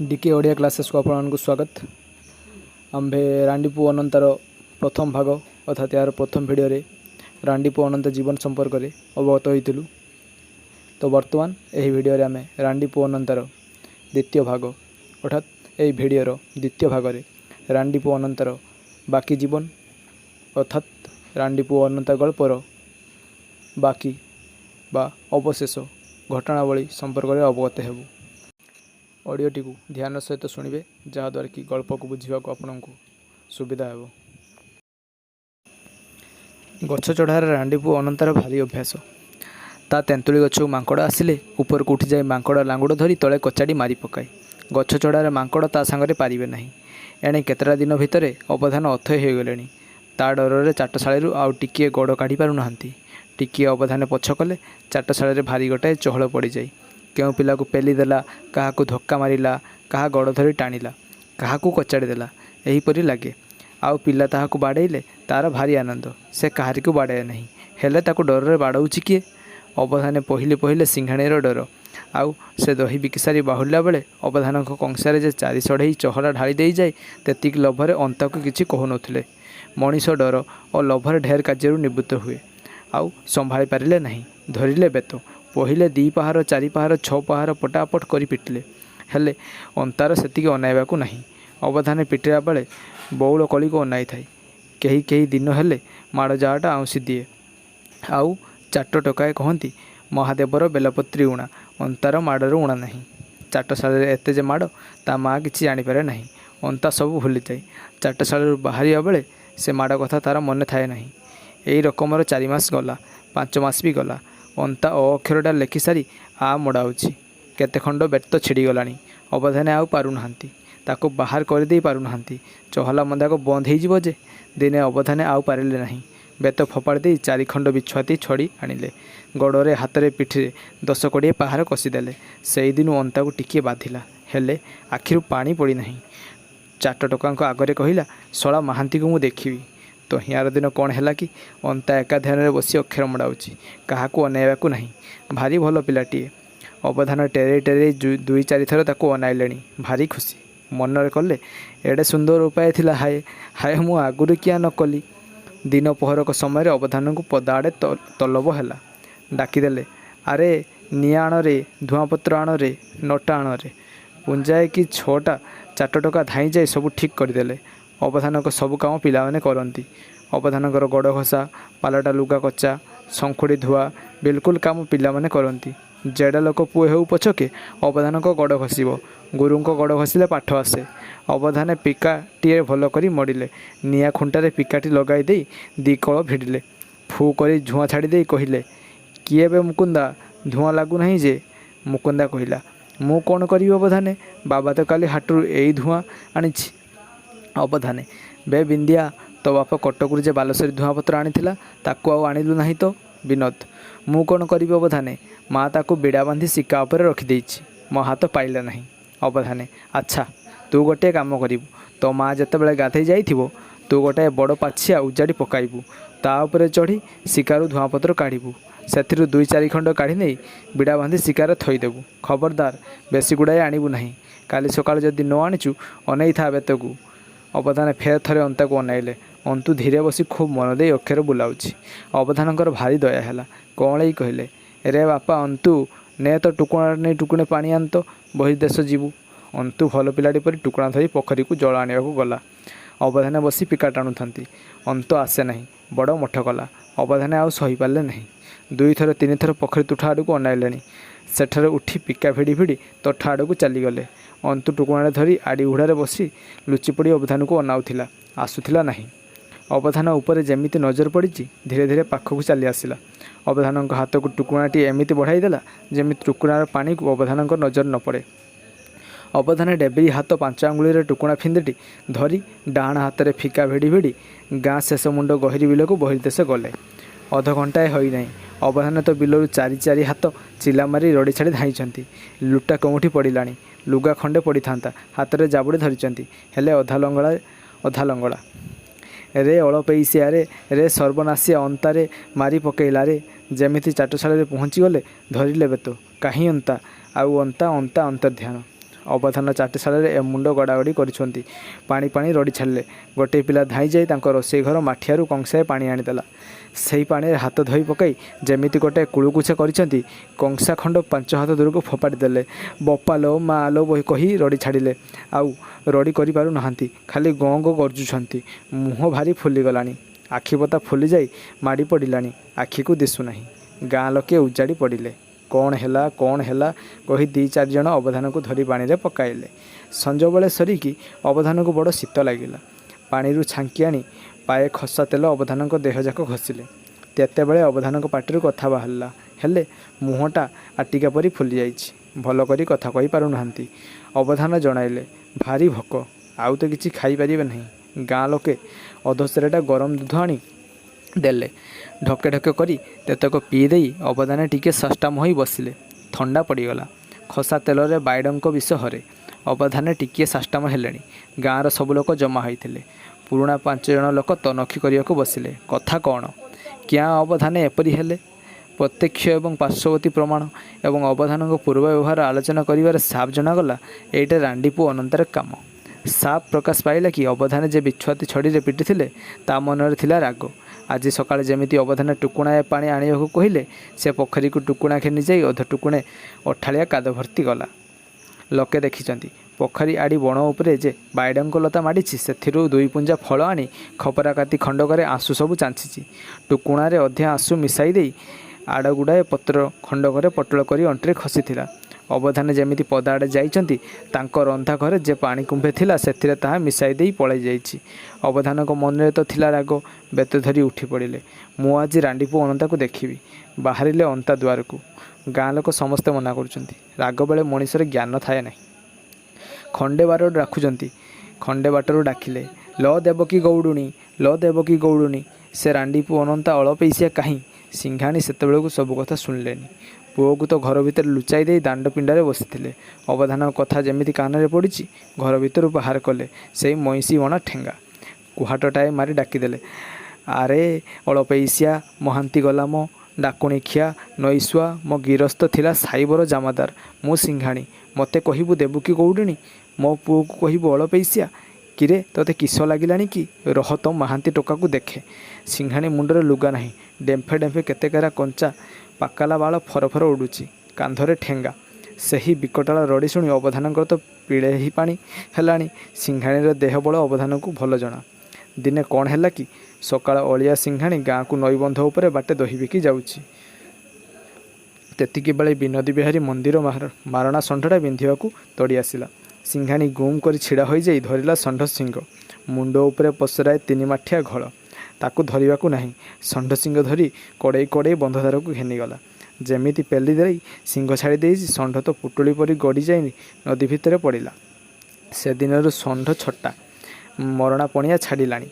DK Odia classes को आपको स्वागत। आम्भे रांडीपु अनंतर प्रथम भाग अर्थात यार प्रथम भिडियो रे रांडीपु अनंत जीवन संपर्क में अवगत होइतिलु। तो वर्तमान यही भिडियो रे आमे रांडीपु अनंतर द्वितीय भाग अर्थात यही भिडियोर द्वितीय भाग रे रांडीपु अनंतर बाकी जीवन अर्थात रांडीपु अनंत गल्पर बाकी बा अवशेष घटनावली संपर्क में अवगत हेबु। ऑडियोटी को ध्यान सहित शुणिबे जहाँद्वारा कि गल्प को बुझा आपन को सुविधा हो। गछ चढ़ार रांडीपु अनंतार भारी अभ्यास। ता तेंतुली गछ मांकड़ आसिले ऊपर को उठी जाए मांकड़ लांगुड़ धरी तले कचाड़ी मारी पकाए। गछ चढ़ार मांकड़ ता सांगरे पारिबे नहीं। एणे केतरा दिन भितर अवधान अथय हो गले। ता डर चाटशाळी आउ टिकिए गोड़ काढ़ी पारु नाहांती। टिकिए अवधान पछ कले चाटशाळी भारी गोटाए चहल पड़ जाए। केउ पिला को पेली देला, कहा धक्का मारिला, कहा गोड़ धरी टाणिला, कहा कचाड़ी देला, एहीपरि लगे। आउ पिला ताहाकु बाड़ेइले तार भारी आनंद। से कहारी को बाड़ाए नहीं, हेले ताकु डर बाड़ौछि किए। अवधाने पहिले पहिले सिंघाणीर डर। आउ से दही बिकिसारी बाहुला बेले अवधान कंसारे जे चारि सढ़ई चहरा ढाली दे जाए तेतिक लोभरे अंता को किछि कहु नथिले। मनीष डर और लोभरे ढेर କାର୍ଯ୍ୟରୁ निवृत्त हुए। आउ संभाଳି पारिले नहीं, धरिले बेत। पहिले 2 पहाड़ 4 पहाड़ 6 पहाड़ पटापट कर पिटिले, हेले अंतार सेतिक अनाइबा को नहीं। अवधाने पिटिला बेले बौल कली को अनाई थाए। कहीं कहीं दिन हेले माड़ जाटा आउसी दिए। आउ चाट टकाए कहती महादेवर बेलपत्री उणा, अंतार माड़र उणा नहीं। चाटशाळी एते जे माड़ ता माँ किछि जानिपारे नहीं। अंता सब भूली जाए। चाटशाळी बाहरिया बेले से माड़ कथा तार मन थाए नहीं। यही रकमर 4 मास गला, 5 मास भी गला। अंता अक्षरटा लेखि सारी आ मड़ाऊँच। केते खंड बेत छिड़गलानी। अवधाने आउ पारुनाहांती, ताको बाहर कर दे पारुनाहांती। चहला मंदा को बंद हो जे। दिने अवधाने आउ पारिले नहीं। बेत फोपाड़ दे 4 खंड बिछुआती छड़ी आनिले। गोड़े हाथ पिठी 10-20 पहाड़ कषिदेले। से दिन अंता को टिके बाधिला, हेले आखिरु पानी पड़ी नहीं। चाट टोका आगरे कहला, शला महांती को मु देखी। तो हियार दिन कौन है कि अंता एका ध्यान बसी अक्षर मड़ाऊँच, क्या अनाइबा को नहीं। भारी भल पिलाटीए। अवधान टेरे टेरे 2-4 थर ताको अनाइले, भारी खुशी मनरे कले एडे सुंदर उपाय थिला। हाय हाय मु आगुरी क्या न कली। दिन पहरक समय अवधान को पदाड़े तलब है। डाकिदेले, अरे निआ आण रे, धुआपत्र आण रे, नटा आण रे। पुंजाए कि 6टा चाट टका धाई जाए सब ठीक करदेले। अवधान सब काम पिला माने करती। अवधान गोड़ घसा, पालटा लुगा कच्चा, शंखुड़ी धुआ बिल्कुल काम पिला माने करती। जेड़ा लोक पुए हो पछके अवधान गोड़ घसीब। गुरु गोड़ घसीले पाठ आसे। अवधाने पिकाटी भल करी मड़िले। निआ खुंटारे पिकाटी लगाई दे 2 कल भिड़िले। फू करी धुआं छाड़ी दे कहिले, किए बे मुकुंदा, धुआं लागू नहीं जे। मुकुंदा कहला, मु कौन करी अवधाने, बाबा तो काली हाटू यही धुआं आनी। अवधाने, बे बिंदिया तो बापा कटकू जे बालेश्वरी धुआपत्र आनीला ताकू आणिलु नहीं तो। विनोद, मु कौन करी अवधाने, माँ ताकू बिड़ा बांधी सिक्का उपर रखिदे, मो हाथ पाइला नहीं। अवधाने, अच्छा तू गोटे काम करिबु, तो माँ जते बेले गाधई जाइथिबो तू गोटे बड़ पाछिया उजाड़ी पकाइबु। ता उपरे चढ़ी शिकारु धुआपत्र काढ़िबु। सेथिरु 2-4 खंड काढ़ी नहीं बिड़ा बांधी शिकार थईदेबु। खबरदार बेसी गुड़ाए आणिबु नहीं। काली सकाळ जदि न आनीचु अनेई था बेतकू। अवधान फेर थरे अंता को अनाइले। अंतु धीरे बसी खूब मन दे अक्षर बुलाऊँच। अवधानकर भारी दया है। कौन कहले, रे बापा अंतु ने तो टुकड़ा नहीं टुकुणे पानी आन तो बहिर्देश जीवु। अंतु भल पिलाटी पर टुकड़ा धरी पोखरी को जल आने गला। अवधान बसी पिका टाणु था। अंत आसे नहीं, बड़ मठ कला। अवधान आउ सही पारे नहीं। 2-3 थर पोखरी तुठा आड़ को अनाइले। सेठारे उठी पिका भिड़ी भिड़ी तठा आड़ को चलीगले। अंतु टुकड़ा धरी आड़ी उड़ारे बसी लुचिपड़ी अवधान को अनाउथिला, आसुथिला नहीं। अवधान उपर जेमिति नजर पड़ी धीरे धीरे पाखक चली आसला। अवधान हाथ को टुकड़ाटी एमिति बढ़ाईदेला जेमिति टुकड़ार पानी को अवधान नजर न पड़े। अवधान डेबरी हाथ 5 आंगुली टुकड़ा फिंदटी धरी डाण हाथ में फिका भिड़ी भिड़ी गाँ शेष मुंड गहिरी बिल को बहिर्देश गले। अध घंटाए होई नहीं। अवधान तो बिलरू 4 हाथ चिला मारी रड़ी छाड़ी धाई। लुटा कौटी पड़िला, लुगा खंडे पड़ी था, हाथ में जाबुड़ी धरी, हेले अधा लंगड़ा। रे अड़पईसिया रे सर्वनाशिया अंतारे मारी पकेला रे। जेमिति चाटशाळी पहुँची गले धरिले बेत। कहीं अंता आउ अंता अंता अंतर्ध्यान। ଅବଧାନ ଚାଟଶାଳରେ ଏ ମୁଣ୍ଡ ଗଡ଼ାଗଡ଼ି କରିଛନ୍ତି। ପାଣି ପାଣି ରଡ଼ି ଛାଡ଼ିଲେ। ଗୋଟିଏ ପିଲା ଧାଇଁ ଯାଇ ତାଙ୍କ ରୋଷେଇ ଘର ମାଠିଆରୁ କଂସାଏ ପାଣି ଆଣିଦେଲା। ସେହି ପାଣିରେ ହାତ ଧୋଇ ପକାଇ ଯେମିତି ଗୋଟାଏ କୁଳୁକୁଛା କରିଛନ୍ତି, କଂସା ଖଣ୍ଡ 5 ହାତ ଦୂରକୁ ଫୋପାଡ଼ି ଦେଲେ। ବୋପା ଲୋ ମା ଲୋ କହି ରଡ଼ି ଛାଡ଼ିଲେ। ଆଉ ରଡ଼ି କରିପାରୁ ନାହାନ୍ତି, ଖାଲି ଗଁ ଗଁ ଗର୍ଜୁଛନ୍ତି। ମୁହଁ ଭାରି ଫୁଲିଗଲାଣି। ଆଖିପତା ଫୁଲିଯାଇ ମାଡ଼ି ପଡ଼ିଲାଣି। ଆଖିକୁ ଦିଶୁନାହିଁ। ଗାଁ ଲୋକେ ଉଜାଡ଼ି ପଡ଼ିଲେ। କ'ଣ ହେଲା କହି 2-4 ଜଣ ଅବଧାନକୁ ଧରି ପାଣିରେ ପକାଇଲେ। ସଞ୍ଜବେଳେ ସରିକି ଅବଧାନକୁ ବଡ଼ ଶୀତ ଲାଗିଲା। ପାଣିରୁ ଛାଙ୍କି ଆଣି ପାଏ ଖସା ତେଲ ଅବଧାନଙ୍କ ଦେହଯାକ ଘଷିଲେ। ତେତେବେଳେ ଅବଧାନଙ୍କ ପାଟିରୁ କଥା ବାହାରିଲା, ହେଲେ ମୁହଁଟା ଆଟିକା ପରି ଫୁଲିଯାଇଛି। ଭଲ କରି କଥା କହି ପାରୁନାହାନ୍ତି। ଅବଧାନ ଜଣାଇଲେ, ଭାରି ଭୋକ, ଆଉ ତ କିଛି ଖାଇପାରିବେ ନାହିଁ। ଗାଁ ଲୋକେ ଅଧସେରେଟା ଗରମ ଦୁଧ ଆଣି ଦେଲେ। ଢକେ ଢକେ କରି ତେତକ ପିଇ ଦେଇ ଅବଧାନ ଟିକେ ସାଷ୍ଟାମ ହୋଇ ବସିଲେ। ଥଣ୍ଡା ପଡ଼ିଗଲା। ଖସା ତେଲରେ ବାଇଡ଼ଙ୍କ ବିଷ ହରେ। ଅବଧାନ ଟିକିଏ ସାଷ୍ଟାମ ହେଲେଣି। ଗାଁର ସବୁ ଲୋକ ଜମା ହୋଇଥିଲେ। ପୁରୁଣା 5 ଜଣ ଲୋକ ତନଖି କରିବାକୁ ବସିଲେ। କଥା କ'ଣ? କିଆଁ ଅବଧାନ ଏପରି ହେଲେ? ପ୍ରତ୍ୟକ୍ଷ ଏବଂ ପାର୍ଶ୍ୱବର୍ତ୍ତୀ ପ୍ରମାଣ ଏବଂ ଅବଧାନଙ୍କ ପୂର୍ବ ବ୍ୟବହାର ଆଲୋଚନା କରିବାରେ ସାଫ୍ ଜଣାଗଲା, ଏଇଟା ରାଣ୍ଡିପୁଅ ଅନନ୍ତର କାମ। ସାଫ୍ ପ୍ରକାଶ ପାଇଲା କି ଅବଧାନ ଯେ ବିଛୁଆତି ଛଡ଼ିରେ ପିଟିଥିଲେ, ତା ମନରେ ଥିଲା ରାଗ। ଆଜି ସକାଳେ ଯେମିତି ଅବଧାନ ଟୁକୁଣାଏ ପାଣି ଆଣିବାକୁ କହିଲେ, ସେ ପୋଖରୀକୁ ଟୁକୁଣା ଘେନି ଯାଇ ଅଧ ଟୁକୁଣେ ଅଠାଳିଆ କାଦ ଭର୍ତ୍ତି ଗଲା। ଲୋକେ ଦେଖିଛନ୍ତି, ପୋଖରୀ ଆଡ଼ି ବଣ ଉପରେ ଯେ ବାଇଡ଼ଙ୍କ ଲତା ମାଡ଼ିଛି, ସେଥିରୁ 2 ପୁଞ୍ଜା ଫଳ ଆଣି ଖପରା କାତି ଖଣ୍ଡକରେ ଆଂଶୁ ସବୁ ଚାଞ୍ଚିଛି। ଟୁକୁଣାରେ ଅଧେ ଆଂଶୁ ମିଶାଇ ଦେଇ ଆଡ଼ଗୁଡ଼ାଏ ପତ୍ର ଖଣ୍ଡକରେ ପଟଳ କରି ଅଣ୍ଟିରେ ଖସିଥିଲା। ଅବଧାନ ଯେମିତି ପଦାଆଡ଼େ ଯାଇଛନ୍ତି, ତାଙ୍କ ରନ୍ଧା ଘରେ ଯେ ପାଣି କୁମ୍ଭେ ଥିଲା, ସେଥିରେ ତାହା ମିଶାଇ ଦେଇ ପଳାଇ ଯାଇଛି। ଅବଧାନଙ୍କ ମନରେ ତ ଥିଲା ରାଗ। ବେତ ଧରି ଉଠି ପଡ଼ିଲେ। ମୁଁ ଆଜି ରାଣ୍ଡିପୁଅ ଅନନ୍ତାକୁ ଦେଖିବି। ବାହାରିଲେ ଅନ୍ତା ଦୁଆରକୁ। ଗାଁ ଲୋକ ସମସ୍ତେ ମନା କରୁଛନ୍ତି। ରାଗ ବେଳେ ମଣିଷର ଜ୍ଞାନ ଥାଏ ନାହିଁ। ଖଣ୍ଡେ ବାଟରୁ ଡାକୁଛନ୍ତି। ଖଣ୍ଡେ ବାଟରୁ ଡାକିଲେ, ଲୋ ଦେବକୀ ଗଉଡ଼ୁଣୀ। ସେ ରାଣ୍ଡିପୁଅ ଅନନ୍ତା ଅଳପେଇସିଆ କାହିଁ? ସିଂଘାଣୀ ସେତେବେଳକୁ ସବୁ କଥା ଶୁଣିଲେଣି। ପୁଅକୁ ତ ଘର ଭିତରେ ଲୁଚାଇ ଦେଇ ଦାଣ୍ଡ ପିଣ୍ଡାରେ ବସିଥିଲେ। ଅବଧାନଙ୍କ କଥା ଯେମିତି କାନରେ ପଡ଼ିଛି, ଘର ଭିତରୁ ବାହାର କଲେ ସେଇ ମଇଁଷି ବଣା ଠେଙ୍ଗା। କୁହାଟଟାଏ ମାରି ଡାକିଦେଲେ, ଆରେ ଅଳପେଇସିଆ, ମହାନ୍ତି ଗଲା ମ, ଡାକୁଣିଖିଆ, ନଈଶୁଆ, ମୋ ଗିରସ୍ତ ଥିଲା ସାଇବର ଜାମାଦାର। ମୁଁ ସିଂଘାଣୀ। ମୋତେ କହିବୁ ଦେବକୀ ଗଉଡ଼ୁଣୀ, ମୋ ପୁଅକୁ କହିବୁ ଅଳପେଇସିଆ? କିରେ, ତୋତେ କିସ ଲାଗିଲାଣି କି? ରହ ତ ମହାନ୍ତି ଟୋକାକୁ ଦେଖେ। ସିଂଘାଣୀ ମୁଣ୍ଡରେ ଲୁଗା ନାହିଁ। ଡେମ୍ଫେ ଡେମ୍ଫେ କେତେକେରା କଞ୍ଚା ପାକାଲା ବାଳ ଫରଫର ଉଡ଼ୁଛି। କାନ୍ଧରେ ଠେଙ୍ଗା। ସେହି ବିକଟାଳ ରଡ଼ି ଶୁଣି ଅବଧାନଙ୍କର ତ ପିଳେହି ପାଣି ହେଲାଣି। ସିଂଘାଣୀର ଦେହ ବଳ ଅବଧାନକୁ ଭଲ ଜଣା। ଦିନେ କ'ଣ ହେଲା କି, ସକାଳ ଅଳିଆ ସିଂଘାଣୀ ଗାଁକୁ ନଈବନ୍ଧ ଉପରେ ବାଟେ ଦହି ବିକି ଯାଉଛି। ତେତିକିବେଳେ ବିନୋଦୀ ବିହାରୀ ମନ୍ଦିର ମାରଣା ଷଣ୍ଢଟା ବିନ୍ଧିବାକୁ ତଡ଼ି ଆସିଲା। ସିଂଘାଣୀ ଗୁମ୍ କରି ଛିଡ଼ା ହୋଇଯାଇ ଧରିଲା ଷଣ୍ଢ ଶିଙ୍ଗ। ମୁଣ୍ଡ ଉପରେ ପସରାଏ 3 ମାଠିଆ ଘଳ। ତାକୁ ଧରିବାକୁ ନାହିଁ। ଷଣ୍ଢ ଶିଙ୍ଗ ଧରି କଡ଼େଇ ବନ୍ଧଧାରକୁ ଘେନିଗଲା। ଯେମିତି ପେଲି ଦେଇ ଶିଙ୍ଗ ଛାଡ଼ି ଦେଇଛି, ଷଣ୍ଢ ତ ପୁଟୁଳି ପରି ଗଡ଼ି ଯାଇ ନଦୀ ଭିତରେ ପଡ଼ିଲା। ସେଦିନରୁ ଷଣ୍ଢ ଛଟା। ମରଣା ପଣିଆ ଛାଡ଼ିଲାଣି।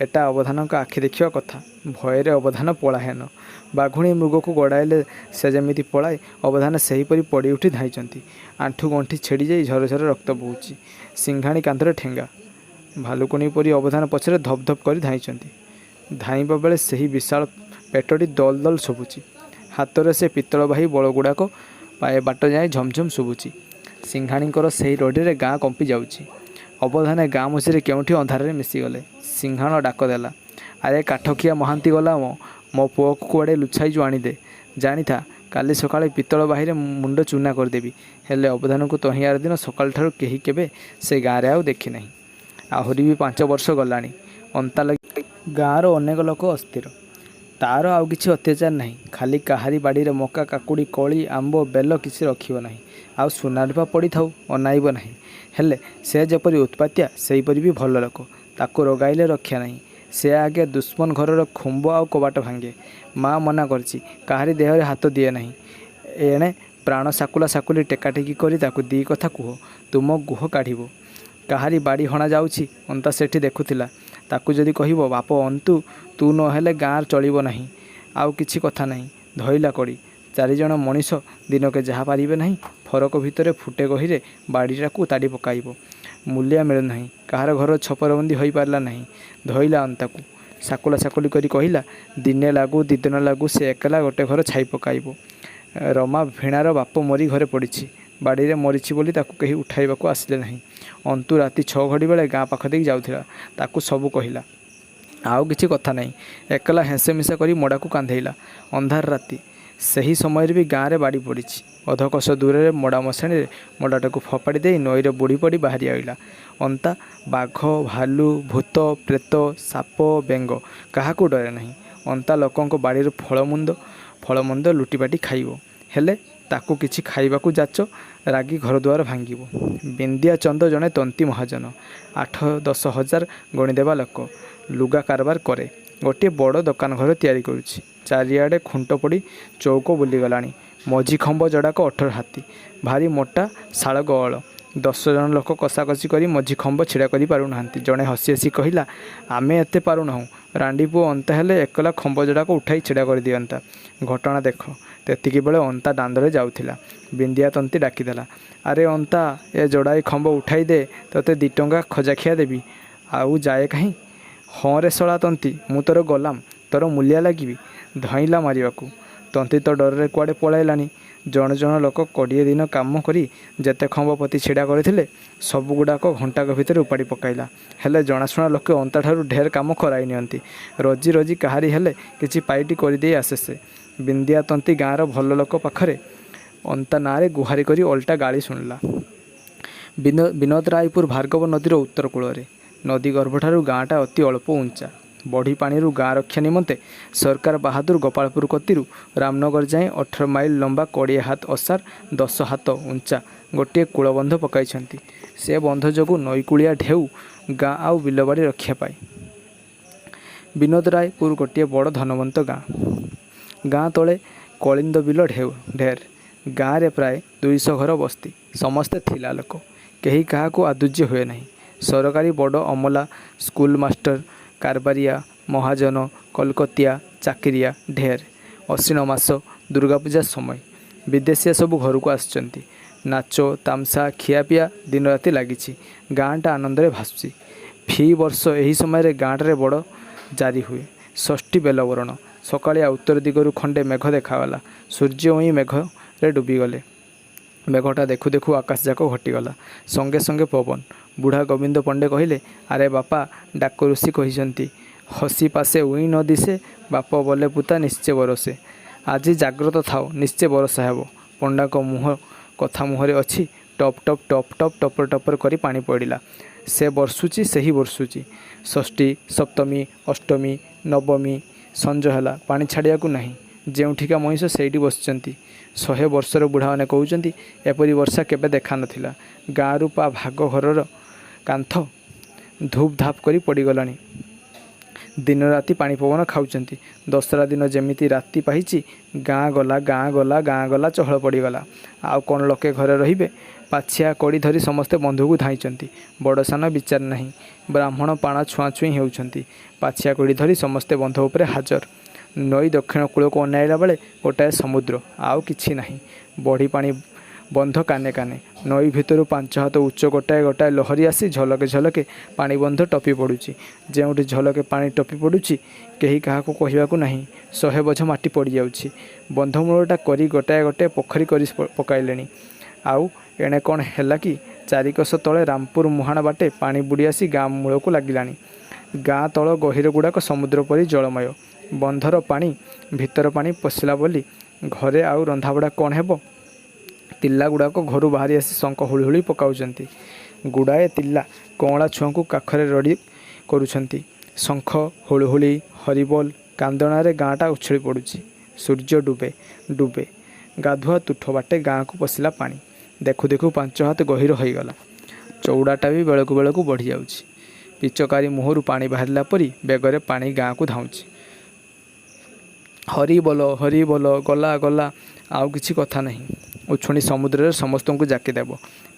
ଏଟା ଅବଧାନଙ୍କ ଆଖି ଦେଖିବା କଥା। ଭୟରେ ଅବଧାନ ପଳାୟନ। ବାଘୁଣୀ ମୃଗକୁ ଗୋଡ଼ାଇଲେ ସେ ଯେମିତି ପଳାଏ, ଅବଧାନ ସେହିପରି ପଡ଼ି ଉଠି ଧାଇଁଛନ୍ତି। ଆଣ୍ଠୁ ଗଣ୍ଠି ଛିଡ଼ିଯାଇ ଝରଝର ରକ୍ତ ବୋହୁଛି। ସିଂଘାଣୀ କାନ୍ଧରେ ଠେଙ୍ଗା। ଭାଲୁକୁଣୀ ପରି ଅବଧାନ ପଛରେ ଧପ୍ ଧପ୍ କରି ଧାଇଁଛନ୍ତି। ଧାଇଁବା ବେଳେ ସେହି ବିଶାଳ ପେଟଟି ଦଲ ଦଲ ଶୁଭୁଛି। ହାତରେ ସେ ପିତ୍ତଳବାହୀ ବଳଗୁଡ଼ାକ ପାଏ ବାଟ ଯାଏ ଝମଝମ ଶୁଭୁଛି। ସିଂଘାଣୀଙ୍କର ସେହି ରଡ଼ିରେ ଗାଁ କମ୍ପି ଯାଉଛି। ଅବଧାନ ଗାଁ ମଝିରେ କେଉଁଠି ଅନ୍ଧାରରେ ମିଶିଗଲେ। ସିଂଘାଣ ଡାକ ଦେଲା, ଆରେ କାଠଖିଆ ମହାନ୍ତି ଗଲା ମ, ମୋ ପୁଅକୁ କୁଆଡ଼େ ଲୁଚାଇଛୁ ଆଣିଦେ। ଜାଣିଥା, କାଲି ସକାଳେ ପିତ୍ତଳ ବାହିରେ ମୁଣ୍ଡ ଚୂନା କରିଦେବି। ହେଲେ ଅବଧାନକୁ ତହିଁଆର ଦିନ ସକାଳଠାରୁ କେହି କେବେ ସେ ଗାଁରେ ଆଉ ଦେଖି ନାହିଁ। ଆହୁରି ବି 5 ବର୍ଷ ଗଲାଣି। ଅନ୍ତା ଲାଗି ଗାଁର ଅନେକ ଲୋକ ଅସ୍ଥିର। ତାର ଆଉ କିଛି ଅତ୍ୟାଚାର ନାହିଁ। ଖାଲି କାହାରି ବାଡ଼ିରେ ମକା, କାକୁଡ଼ି, କଳି, ଆମ୍ବ, ବେଲ କିଛି ରଖିବ ନାହିଁ। ଆଉ ସୁନା ରୂପା ପଡ଼ିଥାଉ, ଅନାଇବ ନାହିଁ। ହେଲେ ସେ ଯେପରି ଉତ୍ପାତିଆ, ସେହିପରି ବି ଭଲ ଲୋକ। ତାକୁ ରଗାଇଲେ ରକ୍ଷା ନାହିଁ। ସେ ଆଗେ ଦୁଶ୍ମନ ଘରର ଖୁମ୍ବ ଆଉ କବାଟ ଭାଙ୍ଗେ। ମା ମନା କରିଛି, କାହାରି ଦେହରେ ହାତ ଦିଏ ନାହିଁ। ଏଣେ ପ୍ରାଣ ସାକୁଲା ସାକୁଲି ଟେକାଟେକି କରି ତାକୁ 2 କଥା କୁହ, ତୁମ ଗୁହ କାଢ଼ିବ। କାହାରି ବାଡ଼ି ହଣା ଯାଉଛି, ଅନ୍ତା ସେଠି ଦେଖୁଥିଲା। ତାକୁ ଯଦି କହିବ, ବାପ ଅନ୍ତୁ, ତୁ ନ ହେଲେ ଗାଁ ଚଳିବ ନାହିଁ। ଆଉ କିଛି କଥା ନାହିଁ। ଧଇଲା କଡ଼ି। 4 ଜଣ ମଣିଷ ଦିନକେ ଯାହା ପାରିବେ ନାହିଁ, ଫରକ ଭିତରେ ଫୁଟେ ଗହିରେ ବାଡ଼ିଟାକୁ ତାଡ଼ି ପକାଇବ। ମୂଲିଆ ମିଳୁନାହିଁ। କାହାର ଘର ଛପରବନ୍ଦୀ ହୋଇପାରିଲା ନାହିଁ। ଧଇଲା ଅନ୍ତାକୁ। ସାକୁଲା ସାକୁଲି କରି କହିଲା, ଦିନେ ଲାଗୁ 2 ଦିନ ଲାଗୁ ସେ ଏକଲା ଗୋଟେ ଘର ଛାଇ ପକାଇବ। ରମା ଭିଣାର ବାପ ମରି ଘରେ ପଡ଼ିଛି। ବାଡ଼ିରେ ମରିଛି ବୋଲି ତାକୁ କେହି ଉଠାଇବାକୁ ଆସିଲେ ନାହିଁ। ଅନ୍ତୁ ରାତି 6 ଘଡ଼ି ବେଳେ ଗାଁ ପାଖ ଦେଇ ଯାଉଥିଲା। ତାକୁ ସବୁ କହିଲା। ଆଉ କିଛି କଥା ନାହିଁ। ଏକଲା ହେଁସେ ମିଶା କରି ମଡ଼ାକୁ କାନ୍ଧେଇଲା। ଅନ୍ଧାର ରାତି। ସେହି ସମୟରେ ବି ଗାଁରେ ବାଡ଼ି ପଡ଼ିଛି। ଅଧକୋଶ ଦୂରରେ ମଡ଼ା ମଶାଣିରେ ମଡ଼ାଟାକୁ ଫୋପାଡ଼ି ଦେଇ ନଈରେ ବୁଡ଼ି ପଡ଼ି ବାହାରି ଆଇଲା। ଅନ୍ତା ବାଘ, ଭାଲୁ, ଭୂତ, ପ୍ରେତ, ସାପ, ବେଙ୍ଗ କାହାକୁ ଡରେ ନାହିଁ। ଅନ୍ତା ଲୋକଙ୍କ ବାଡ଼ିରୁ ଫଳମନ୍ଦ ଲୁଟିପାଟି ଖାଇବ। ହେଲେ ତାକୁ କିଛି ଖାଇବାକୁ ଯାଚ, ରାଗି ଘରଦୁଆର ଭାଙ୍ଗିବ। ବିନ୍ଦିଆ ଚନ୍ଦ ଜଣେ ତନ୍ତୀ ମହାଜନ। 8-10 ହଜାର ଗଣିଦେବା ଲୋକ। ଲୁଗା କାରବାର କରେ। ଗୋଟିଏ ବଡ଼ ଦୋକାନ ଘର ତିଆରି କରୁଛି। ଚାରିଆଡ଼େ ଖୁଣ୍ଟ ପଡ଼ି ଚୌକ ବୁଲିଗଲାଣି। ମଝି ଖମ୍ବ ଜଡ଼ାକ 18 ହାତୀ। ଭାରି ମୋଟା ଶାଳ ଗଅଳ। 10 ଜଣ ଲୋକ କଷାକଷି କରି ମଝି ଖମ୍ବ ଛିଡ଼ା କରି ପାରୁନାହାନ୍ତି। ଜଣେ ହସି ହସି କହିଲା, ଆମେ ଏତେ ପାରୁନାହୁଁ। ରାଣ୍ଡି ପୁଅ ଅନ୍ତା ହେଲେ ଏକଲା ଖମ୍ବ ଜଡ଼ାକ ଉଠାଇ ଛିଡ଼ା କରିଦିଅନ୍ତା। ଘଟଣା ଦେଖ। ତେତିକି ବେଳେ ଅନ୍ତା ଦାଣ୍ଡରେ ଯାଉଥିଲା। ବିନ୍ଦିଆ ତନ୍ତୀ ଡାକିଦେଲା, ଆରେ ଅନ୍ତା, ଏ ଯୋଡ଼ାଏ ଖମ୍ବ ଉଠାଇ ଦେ, ତୋତେ 2 ଟଙ୍କା ଖଜାଖିଆ ଦେବି। ଆଉ ଯାଏ କାହିଁ? ହଁ ରେ ଶଳା ତନ୍ତୀ, ମୁଁ ତୋର ଗୋଲାମ, ତୋର ମୂଲିଆ ଲାଗିବି। ଧଇଁଲା ମାରିବାକୁ। ତନ୍ତୀ ତ ଡରରେ କୁଆଡ଼େ ପଳାଇଲାଣି। ଜଣ ଜଣ ଲୋକ 20 ଦିନ କାମ କରି ଯେତେ ଖମ୍ବ ପୋତି ଛିଡ଼ା କରିଥିଲେ ସବୁଗୁଡ଼ାକ ଘଣ୍ଟାକ ଭିତରେ ଉପାଡ଼ି ପକାଇଲା। ହେଲେ ଜଣାଶୁଣା ଲୋକେ ଅନ୍ତାଠାରୁ ଢେର କାମ କରାଇ ନିଅନ୍ତି। ରୋଜି କାହାରି ହେଲେ କିଛି ପାଇଟି କରିଦେଇ ଆସେ ସେ। ବିନ୍ଦିଆ ତନ୍ତୀ ଗାଁର ଭଲ ଲୋକ ପାଖରେ ଅନ୍ତା ନାଁରେ ଗୁହାରି କରି ଓଲଟା ଗାଳି ଶୁଣିଲା। ବିନୋଦରାୟପୁର ଭାର୍ଗବ ନଦୀର ଉତ୍ତର କୂଳରେ। ନଦୀ ଗର୍ଭଠାରୁ ଗାଁଟା ଅତି ଅଳ୍ପ ଉଞ୍ଚା। ବଢ଼ି ପାଣିରୁ ଗାଁ ରକ୍ଷା ନିମନ୍ତେ ସରକାର ବାହାଦୁର ଗୋପାଳପୁର କତିରୁ ରାମନଗର ଯାଏଁ 18 ମାଇଲ ଲମ୍ବା 20 ହାତ ଓସାର 10 ହାତ ଉଞ୍ଚା ଗୋଟିଏ କୂଳବନ୍ଧ ପକାଇଛନ୍ତି। ସେ ବନ୍ଧ ଯୋଗୁଁ ନଈକୂଳିଆ ଢେଉ ଗାଁ ଆଉ ବିଲବାଡ଼ି ରକ୍ଷା ପାଏ। ବିନୋଦରାୟପୁର ଗୋଟିଏ ବଡ଼ ଧନବନ୍ତ ଗାଁ। ଗାଁ ତଳେ କଳିନ୍ଦ ବିଲ ଢେର। ଗାଁରେ ପ୍ରାୟ 200 ଘର ବସ୍ତି। ସମସ୍ତେ ଥିଲା ଲୋକ। କେହି କାହାକୁ ଆଦୁର୍ଯ୍ୟ ହୁଏ ନାହିଁ। ସରକାରୀ ବଡ଼ ଅମଲା, ସ୍କୁଲ ମାଷ୍ଟର, କାରବାରିଆ, ମହାଜନ, କଲକତିଆ, ଚାକିରିଆ ଢେର। ଅଶ୍ୱିନ ମାସ, ଦୁର୍ଗାପୂଜା ସମୟ। ବିଦେଶିଆ ସବୁ ଘରକୁ ଆସିଛନ୍ତି। ନାଚ ତାମସା ଖିଆପିଆ ଦିନରାତି ଲାଗିଛି। ଗାଁଟା ଆନନ୍ଦରେ ଭାସୁଛି। ଫି ବର୍ଷ ଏହି ସମୟରେ ଗାଁଟାରେ ବଡ଼ ଜାରି ହୁଏ। ଷଷ୍ଠୀ ବେଲବରଣ। ସକାଳିଆ ଉତ୍ତର ଦିଗରୁ ଖଣ୍ଡେ ମେଘ ଦେଖାଗଲା। ସୂର୍ଯ୍ୟ ଉଇଁ ମେଘରେ ଡୁବିଗଲେ। ମେଘଟା ଦେଖୁ ଦେଖୁ ଆକାଶଯାକ ଘଟିଗଲା। ସଙ୍ଗେ ସଙ୍ଗେ ପବନ। ବୁଢ଼ା ଗୋବିନ୍ଦ ପଣ୍ଡେ କହିଲେ, ଆରେ ବାପା, ଡାକ ଋଷି କହିଛନ୍ତି, ହସି ପାଶେ ଉଇଁ ନ ଦିଶେ, ବାପ ବୋଲେ ପୁତା ନିଶ୍ଚେ ବରଷେ। ଆଜି ଜାଗ୍ରତ ଥାଅ, ନିଶ୍ଚେ ବର୍ଷା ହେବ। ପଣ୍ଡାଙ୍କ କଥା ମୁହଁରେ ଅଛି। Top top top top topper topper କରି ପାଣି ପଡ଼ିଲା। ସେ ବର୍ଷୁଛି, ସେହି ବର୍ଷୁଛି। ଷଷ୍ଠୀ, ସପ୍ତମୀ, ଅଷ୍ଟମୀ, ନବମୀ ସଞ୍ଜ ହେଲା, ପାଣି ଛାଡ଼ିବାକୁ ନାହିଁ। ଯେଉଁଠିକା ମଣିଷ ସେଇଠି ବସିଛନ୍ତି। 100 ବର୍ଷର ବୁଢ଼ାମାନେ କହୁଛନ୍ତି, ଏପରି ବର୍ଷା କେବେ ଦେଖା ନଥିଲା। ଗାଁରୁ ଭାଗ ଘରର କାନ୍ଥ ଧୂପ ଧାପ କରି ପଡ଼ିଗଲାଣି। ଦିନ ରାତି ପାଣି ପବନ ଖାଉଛନ୍ତି। ଦଶରା ଦିନ ଯେମିତି ରାତି ପାହିଛି, ଗାଁ ଗଲା ଚହଳ ପଡ଼ିଗଲା। ଆଉ କ'ଣ ଲୋକେ ଘରେ ରହିବେ? ପାଛିଆ କଡ଼ି ଧରି ସମସ୍ତେ ବନ୍ଧକୁ ଧାଇଁଛନ୍ତି। ବଡ଼ ସାନ ବିଚାର ନାହିଁ। ବ୍ରାହ୍ମଣ ପାଣ ଛୁଆଁଛୁଇଁ ହେଉଛନ୍ତି। ପାଛିଆ କଡ଼ି ଧରି ସମସ୍ତେ ବନ୍ଧ ଉପରେ ହାଜର। ନଈ ଦକ୍ଷିଣ କୂଳକୁ ଅନାଇଲା ବେଳେ ଗୋଟାଏ ସମୁଦ୍ର, ଆଉ କିଛି ନାହିଁ। ବଢ଼ି ପାଣି ବନ୍ଧ କାନେ କାନେ। ନଈ ଭିତରୁ 5 ହାତ ଉଚ୍ଚ ଗୋଟାଏ ଲହରୀ ଆସି ଝଲକେ ଝଲକେ ପାଣି ବନ୍ଧ ଟପି ପଡ଼ୁଛି। ଯେଉଁଠି ଝଲକେ ପାଣି ଟପି ପଡ଼ୁଛି, କେହି କାହାକୁ କହିବାକୁ ନାହିଁ। 100 ବୋଝ ମାଟି ପଡ଼ିଯାଉଛି। ବନ୍ଧମୂଳଟା କରି ଗୋଟାଏ ପୋଖରୀ କରି ପକାଇଲେଣି। ଆଉ ଏଣେ କ'ଣ ହେଲା କି, 4 କୋଶ ତଳେ ରାମପୁର ମୁହାଣ ବାଟେ ପାଣି ବୁଡ଼ି ଆସି ଗାଁ ମୂଳକୁ ଲାଗିଲାଣି। ଗାଁ ତଳ ଗହୀର ଗୁଡ଼ାକ ସମୁଦ୍ର ପରି ଜଳମୟ। ବନ୍ଧର ପାଣି ଭିତର ପାଣି ପଶିଲା ବୋଲି ଘରେ ଆଉ ରନ୍ଧାବଢ଼ା କ'ଣ ହେବ? ତିଲା ଗୁଡ଼ାକ ଘରୁ ବାହାରି ଆସି ଶଙ୍ଖ ହୁଳି ପକାଉଛନ୍ତି। ଗୁଡ଼ାଏ ତିଲା କଅଁଳା ଛୁଆଙ୍କୁ କାଖରେ ରଡ଼ି କରୁଛନ୍ତି। ଶଙ୍ଖ, ହୁଳୁହୁଳି, ହରିବୋଲ କାନ୍ଦଣାରେ ଗାଁଟା ଉଛୁଳି ପଡ଼ୁଛି। ସୂର୍ଯ୍ୟ ଡୁବେ। ଗାଧୁଆ ତୁଠ ବାଟେ ଗାଁକୁ ପଶିଲା ପାଣି। ଦେଖୁ ଦେଖୁ 5 ହାତ ଗହୀର ହୋଇଗଲା। ଚଉଡ଼ାଟା ବି ବେଳକୁ ବେଳକୁ ବଢ଼ିଯାଉଛି। ପିଚକାରୀ ମୁହଁରୁ ପାଣି ବାହାରିଲା ପରି ବେଗରେ ପାଣି ଗାଁକୁ ଧାଉଁଛି। ହରିବୋଲ, ଗଲା। ଆଉ କିଛି କଥା ନାହିଁ। ଉଛୁଣି ସମୁଦ୍ରରେ ସମସ୍ତଙ୍କୁ ଜାକିଦେବ।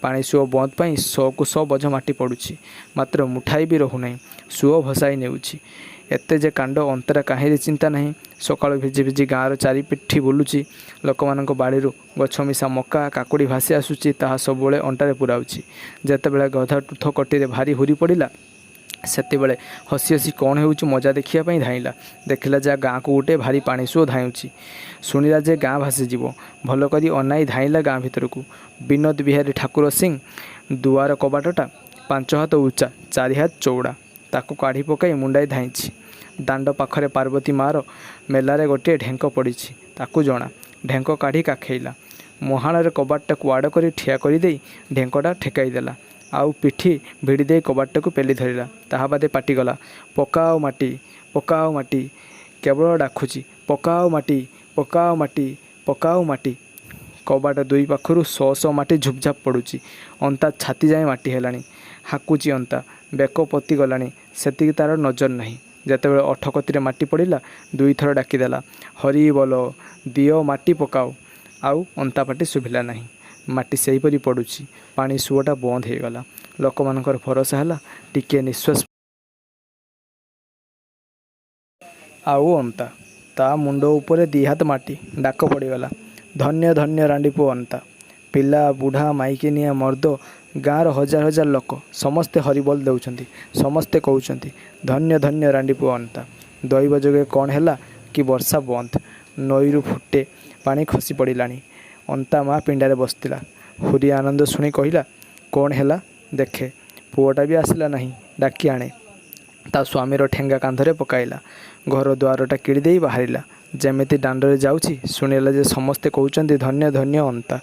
ପାଣି ସୁଅ ବନ୍ଦ ପାଇଁ 100କୁ 100 ବୋଝ ମାଟି ପଡ଼ୁଛି। ମାତ୍ର ମୁଠାଏ ବି ରହୁନାହିଁ। ସୁଅ ଭସାଇ ନେଉଛି। ଏତେ ଯେ କାଣ୍ଡ, ଅନ୍ତରା କାହିଁରେ ଚିନ୍ତା ନାହିଁ। ସକାଳୁ ଭିଜି ଭିଜି ଗାଁର ଚାରିପିଠି ବୁଲୁଛି। ଲୋକମାନଙ୍କ ବାଡ଼ିରୁ ଗଛମିଶା ମକା, କାକୁଡ଼ି ଭାସି ଆସୁଛି। ତାହା ସବୁବେଳେ ଅଣ୍ଟାରେ ପୁରାଉଛି। ଯେତେବେଳେ ଗଧା ତୁଠ କଟିରେ ଭାରି ହୁରି ପଡ଼ିଲା, ସେତେବେଳେ ହସି ହସି କ'ଣ ହେଉଛି ମଜା ଦେଖିବା ପାଇଁ ଧାଇଁଲା। ଦେଖିଲା ଯେ ଗାଁକୁ ଗୋଟେ ଭାରି ପାଣି ସୁଅ ଧାଉଁଛି। ଶୁଣିଲା ଯେ ଗାଁ ଭାସିଯିବ। ଭଲ କରି ଅନାଇ ଧାଇଁଲା ଗାଁ ଭିତରକୁ। ବିନୋଦ ବିହାରୀ ଠାକୁର ସିଂ ଦୁଆର କବାଟଟା 5 ହାତ ଉଚ୍ଚା 4 ହାତ ଚଉଡ଼ା। ତାକୁ କାଢ଼ି ପକାଇ ମୁଣ୍ଡାଇ ଧାଇଁଛି। ଦାଣ୍ଡ ପାଖରେ ପାର୍ବତୀ ମାଆର ମେଲାରେ ଗୋଟିଏ ଢେଙ୍କ ପଡ଼ିଛି। ତାକୁ ଜଣା। ଢେଙ୍କ କାଢ଼ି କାଖେଇଲା। ମହାଣରେ କବାଟଟାକୁ ଆଡ଼ କରି ଠିଆ କରିଦେଇ ଢେଙ୍କଟା ଠେକାଇ ଦେଲା। ଆଉ ପିଠି ଭିଡ଼ି ଦେଇ କବାଟଟାକୁ ପେଲି ଧରିଲା। ତାହା ବାଦେ ପାଟିଗଲା, ପକାଅ ମାଟି, ପକାଅ ମାଟି। କେବଳ ଡାକୁଛି, ପକାଅ ମାଟି, ପକାଅ ମାଟି, ପକାଅ ମାଟି। କବାଟ ଦୁଇ ପାଖରୁ ଶହ ଶହ ମାଟି ଝୁପଝାପ ପଡ଼ୁଛି। ଅନ୍ତା ଛାତି ଯାଏଁ ମାଟି ହେଲାଣି। ହାକୁଛି ଅନ୍ତା। ବେକ ପୋତି ଗଲାଣି। ସେତିକି ତା'ର ନଜର ନାହିଁ। ଯେତେବେଳେ ଓଠ କତିରେ ମାଟି ପଡ଼ିଲା, 2 ଥର ଡାକିଦେଲା, ହରି ବୋଲ, ଦିଅ ମାଟି ପକାଅ। ଆଉ ଅନ୍ତା ପାଟି ଶୁଭିଲା ନାହିଁ। ମାଟି ସେହିପରି ପଡ଼ୁଛି। ପାଣି ସୁଅଟା ବନ୍ଦ ହୋଇଗଲା। ଲୋକମାନଙ୍କର ଭରସା ହେଲା ଟିକିଏ ନିଶ୍ୱାସ। ଆଉ ଅନ୍ତା। ତା ମୁଣ୍ଡ ଉପରେ 2 ହାତ ମାଟି। ଡାକ ପଡ଼ିଗଲା, ଧନ୍ୟ ଧନ୍ୟ ରାଣ୍ଡିପୁଅ ଅନ୍ତା। ପିଲା, ବୁଢ଼ା, ମାଇକିନିଆ, ମର୍ଦ୍ଦ, ଗାଁର ହଜାର ହଜାର ଲୋକ ସମସ୍ତେ ହରିବୋଲ ଦେଉଛନ୍ତି। ସମସ୍ତେ କହୁଛନ୍ତି, ଧନ୍ୟ ଧନ୍ୟ ରାଣ୍ଡିପୁଅ ଅନ୍ତା। ଦୈବ ଯୋଗେ କ'ଣ ହେଲା କି ବର୍ଷା ବନ୍ଦ। ନଈରୁ ଫୁଟେ ପାଣି ଖସି ପଡ଼ିଲାଣି। ଅନ୍ତା ମା ପିଣ୍ଡାରେ ବସିଥିଲା। ହୁରି ଆନନ୍ଦ ଶୁଣି କହିଲା, କ'ଣ ହେଲା ଦେଖେ। ପୁଅଟା ବି ଆସିଲା ନାହିଁ। ଡାକି ଆଣେ। ତା ସ୍ୱାମୀର ଠେଙ୍ଗା କାନ୍ଧରେ ପକାଇଲା। ଘର ଦୁଆରଟା କିଳି ଦେଇ ବାହାରିଲା। ଯେମିତି ଦାଣ୍ଡରେ ଯାଉଛି, ଶୁଣିଲା ଯେ ସମସ୍ତେ କହୁଛନ୍ତି, ଧନ୍ୟ ଧନ୍ୟ ଅନ୍ତା।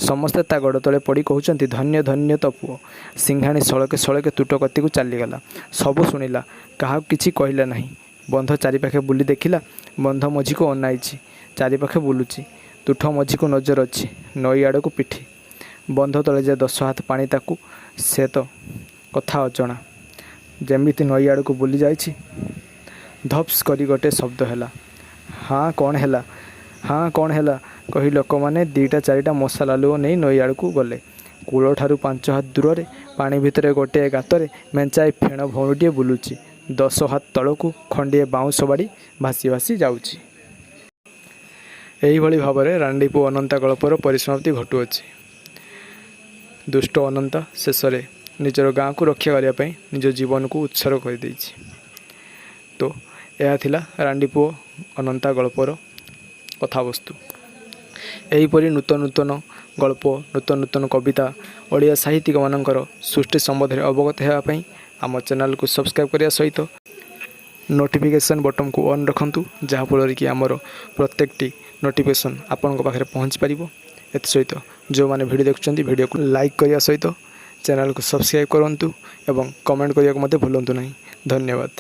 ସମସ୍ତେ ତା ଗୋଡ଼ ତଳେ ପଡ଼ି କହୁଛନ୍ତି, ଧନ୍ୟ ଧନ୍ୟ ତୋ ପୁଅ। ସିଂଘାଣୀ ସଳକେ ସଳକେ ତୁଠ କତିକୁ ଚାଲିଗଲା। ସବୁ ଶୁଣିଲା, କାହାକୁ କିଛି କହିଲା ନାହିଁ। ବନ୍ଧ ଚାରିପାଖେ ବୁଲି ଦେଖିଲା। ବନ୍ଧ ମଝିକୁ ଅନାଇଛି। ଚାରିପାଖେ ବୁଲୁଛି। ତୁଠ ମଝିକୁ ନଜର ଅଛି। ନଈ ଆଡ଼କୁ ପିଠି। ବନ୍ଧ ତଳେ ଯେ 10 ହାତ ପାଣି ତାକୁ ସେ ତ କଥା ଅଜଣା। ଯେମିତି ନଈ ଆଡ଼କୁ ବୁଲି ଯାଇଛି। ଧପ୍ସ କରି ଗୋଟେ ଶବ୍ଦ ହେଲା। ହାଁ କ'ଣ ହେଲା, ହାଁ କ'ଣ ହେଲା କହି ଲୋକମାନେ 2ଟା 4ଟା ମଶାଲ ଆଲୁଅ ନେଇ ନଈ ଆଡ଼କୁ ଗଲେ। କୂଳଠାରୁ 5 ହାତ ଦୂରରେ ପାଣି ଭିତରେ ଗୋଟିଏ ଗାତରେ ମେଞ୍ଚାଏ ଫେଣ ଭଉଁରୀଟିଏ ବୁଲୁଛି। 10 ହାତ ତଳକୁ ଖଣ୍ଡିଏ ବାଉଁଶ ବାଡ଼ି ଭାସି ଭାସି ଯାଉଛି। ଏହିଭଳି ଭାବରେ ରାଣ୍ଡିପୁଅ ଅନନ୍ତା ଗଳ୍ପର ପରିସମାପ୍ତି ଘଟୁଅଛି। ଦୁଷ୍ଟ ଅନନ୍ତା ଶେଷରେ ନିଜର ଗାଁକୁ ରକ୍ଷା କରିବା ପାଇଁ ନିଜ ଜୀବନକୁ ଉତ୍ସର୍ଗ କରିଦେଇଛି। ତ ଏହା ଥିଲା ରାଣ୍ଡିପୁଅ ଅନନ୍ତା ଗଳ୍ପର କଥାବସ୍ତୁ। ଏହିପରି ନୂତନ ନୂତନ ଗଳ୍ପ, ନୂତନ ନୂତନ କବିତା ଓଡ଼ିଆ ସାହିତ୍ୟିକମାନଙ୍କର ସୃଷ୍ଟି ସମ୍ବନ୍ଧରେ ଅବଗତ ହେବା ପାଇଁ ଆମ ଚ୍ୟାନେଲକୁ ସବସ୍କ୍ରାଇବ୍ କରିବା ସହିତ ନୋଟିଫିକେସନ୍ ବଟନ୍କୁ ଅନ୍ ରଖନ୍ତୁ, ଯାହାଫଳରେ କି ଆମର ପ୍ରତ୍ୟେକଟି ନୋଟିଫିକେସନ୍ ଆପଣଙ୍କ ପାଖରେ ପହଞ୍ଚି ପାରିବ। ଏଥିସହିତ ଯେଉଁମାନେ ଭିଡ଼ିଓ ଦେଖୁଛନ୍ତି, ଭିଡ଼ିଓକୁ ଲାଇକ୍ କରିବା ସହିତ ଚ୍ୟାନେଲକୁ ସବସ୍କ୍ରାଇବ୍ କରନ୍ତୁ ଏବଂ କମେଣ୍ଟ କରିବାକୁ ମଧ୍ୟ ଭୁଲନ୍ତୁ ନାହିଁ। ଧନ୍ୟବାଦ।